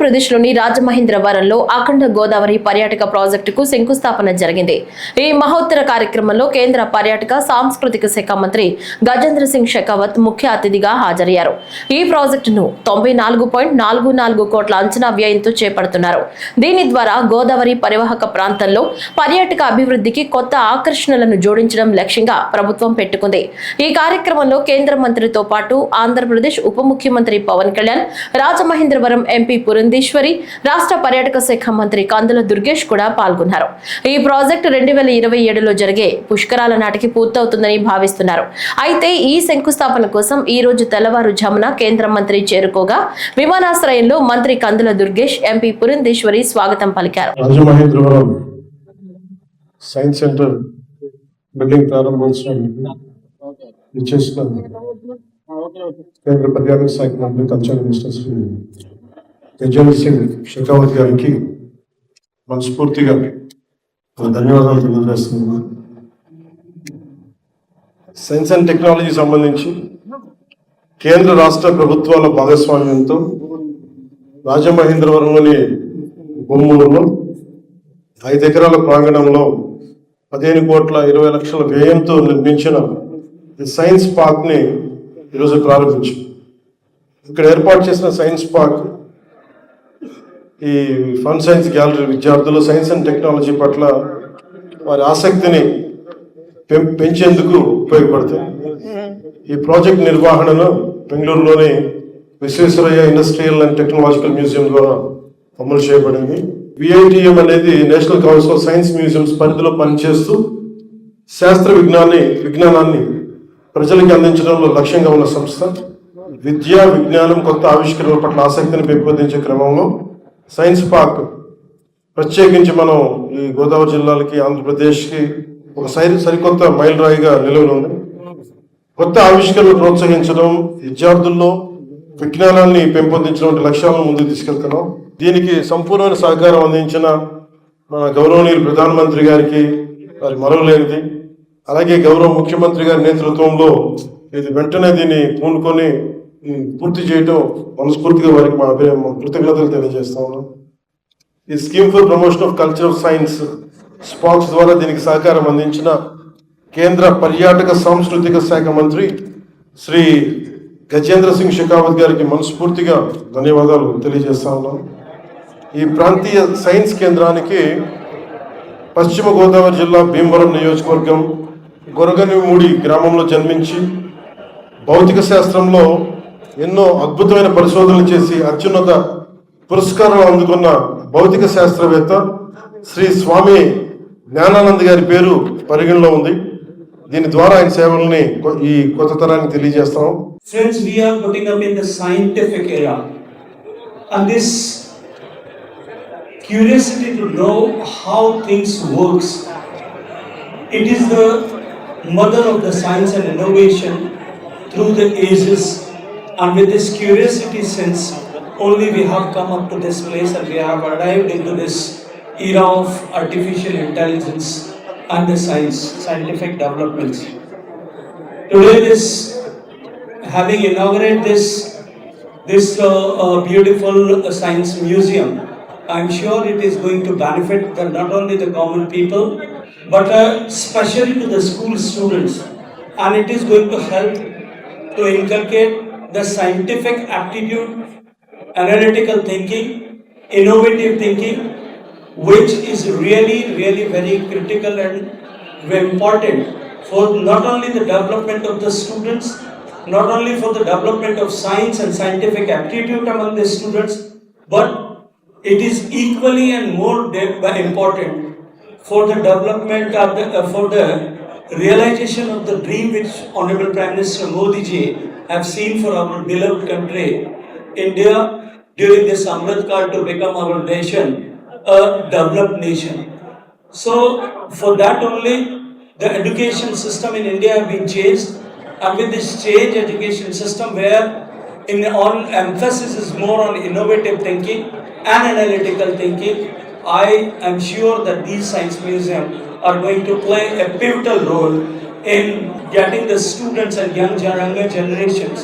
ఆంధ్రప్రదేశ్లోని రాజమహేంద్రవరంలో అఖండ గోదావరి పర్యాటక ప్రాజెక్టుకు శంకుస్థాపన జరిగింది. ఈ మహోత్తర కార్యక్రమంలో కేంద్ర పర్యాటక సాంస్కృతిక శాఖ మంత్రి గజేంద్ర సింగ్ షెకావత్ ముఖ్య అతిథిగా హాజరయ్యారు. ఈ ప్రాజెక్టును 94.44 కోట్ల అంచనా వ్యయంతో చేపడుతున్నారు. దీని ద్వారా గోదావరి పరివాహక ప్రాంతంలో పర్యాటక అభివృద్ధికి కొత్త ఆకర్షణలను జోడించడం లక్ష్యంగా ప్రభుత్వం పెట్టుకుంది. ఈ కార్యక్రమంలో కేంద్ర మంత్రితో పాటు ఆంధ్రప్రదేశ్ ఉప ముఖ్యమంత్రి పవన్ కళ్యాణ్, రాజమహేంద్రవరం ఎంపీ పురంధేశ్వరి, రాష్ట్ర పర్యాటక శాఖ మంత్రి కందుల దుర్గేష్ కూడా పాల్గొన్నారు. ఈ ప్రాజెక్టు 2027లో జరిగే పుష్కరాల నాటికి పూర్తవుతుందని భావిస్తున్నారు. అయితే ఈ శంకుస్థాపన కోసం ఈ రోజు తెల్లవారుజామున కేంద్ర మంత్రి చేరుకోగా విమానాశ్రయంలో మంత్రి కందుల దుర్గేష్, ఎంపీ పురంధేశ్వరి స్వాగతం పలికారు. రాజమహేంద్రవరం సైన్స్ సెంటర్ బిల్డింగ్ ప్రారంభోత్సవానికి ఇచ్చేసిన కేంద్ర పర్యాటక శాఖ మంత్రి కల్చరల్ మినిస్టర్ శ్రీ గజేంద్ర సింగ్ షెకావత్ గారికి మనస్ఫూర్తిగా ధన్యవాదాలు తెలియజేస్తున్నాను. సైన్స్ అండ్ టెక్నాలజీ సంబంధించి కేంద్ర రాష్ట్ర ప్రభుత్వాల భాగస్వామ్యంతో రాజమహేంద్రవరంలోని భూములలో 5 ఎకరాల ప్రాంగణంలో 15,20,00,000 వ్యయంతో నిర్మించిన సైన్స్ పార్క్ ని ఈరోజు ప్రారంభించాం. ఇక్కడ ఏర్పాటు చేసిన సైన్స్ పార్క్ ఈ ఫన్ సైన్స్ గ్యాలరీ విద్యార్థులు సైన్స్ అండ్ టెక్నాలజీ పట్ల వారి ఆసక్తిని పెంచేందుకు ఉపయోగపడతాయి. ఈ ప్రాజెక్ట్ నిర్వహణను బెంగళూరులోని Visvesvaraya industrial and technological museum ద్వారా అమలు చేయబడింది. విఐటిఎం అనేది national council of science museums పరిధిలో పనిచేస్తూ శాస్త్ర విజ్ఞానాన్ని ప్రజలకి అందించడంలో లక్ష్యంగా ఉన్న సంస్థ. విద్య, విజ్ఞానం, కొత్త ఆవిష్కరణల పట్ల ఆసక్తిని పెంపొందించే క్రమంలో సైన్స్ పార్క్ ప్రత్యేకించి మనం ఈ గోదావరి జిల్లాలకి, ఆంధ్రప్రదేశ్కి ఒక సరికొత్త మైలురాయిగా నిలవనుంది. కొత్త ఆవిష్కరణలు ప్రోత్సహించడం, విద్యార్థుల్లో విజ్ఞానాన్ని పెంపొందించడం లక్ష్యాలను ముందుకు తీసుకెళ్తున్నాం. దీనికి సంపూర్ణ సహకారం అందించిన మన గౌరవనీయులు ప్రధానమంత్రి గారికి వారి మరవలేనిది, అలాగే గౌరవ ముఖ్యమంత్రి గారి నేతృత్వంలో ఇది వెంటనే దీన్ని పూనుకొని పూర్తి చేయడం మనస్ఫూర్తిగా వారికి మా కృతజ్ఞతలు తెలియజేస్తా ఉన్నాం. ఈ scheme for promotion of culture of science స్పాక్స్ ద్వారా దీనికి సహకారం అందించిన కేంద్ర పర్యాటక సాంస్కృతిక శాఖ మంత్రి శ్రీ గజేంద్ర సింగ్ షెకావత్ గారికి మనస్ఫూర్తిగా ధన్యవాదాలు తెలియజేస్తా ఉన్నాం. ఈ ప్రాంతీయ సైన్స్ కేంద్రానికి పశ్చిమ గోదావరి జిల్లా భీమవరం నియోజకవర్గం గొరగనిమూడి గ్రామంలో జన్మించి భౌతిక శాస్త్రంలో ఎన్నో అద్భుతమైన పరిశోధనలు చేసి అత్యున్నత పురస్కారాలు అందుకున్న భౌతిక శాస్త్రవేత్త శ్రీ స్వామి జ్ఞానానంద్ గారి పేరు పరిగణలో ఉంది. దీని ద్వారా ఆయన సేవల్ని ఈ కొత్త తరానికి తెలియజేస్తాం. Friends, we are putting up in the scientific era, and this curiosity to know how things works, it is the mother of the science and innovation through the ages. And with this curiosity sense, only we have come up to this place and we have arrived into this era of artificial intelligence and the scientific developments. Today, having inaugurated this beautiful science museum, I'm sure it is going to benefit not only the common people, but especially to the school students, and it is going to help to inculcate the scientific aptitude, analytical thinking, innovative thinking, which is really very critical and very important for not only the development of the students, not only for the development of science and scientific aptitude among the students, but it is equally and more important for the development of for the realization of the dream which Honorable Prime Minister Modi ji have seen for our beloved country, India, during this Amrit Kaal to become our nation a developed nation. So for that only the education system in India have been changed, and with this change education system where all emphasis is more on innovative thinking and analytical thinking, I am sure that these science museums are going to play a pivotal role in getting the students and younger generations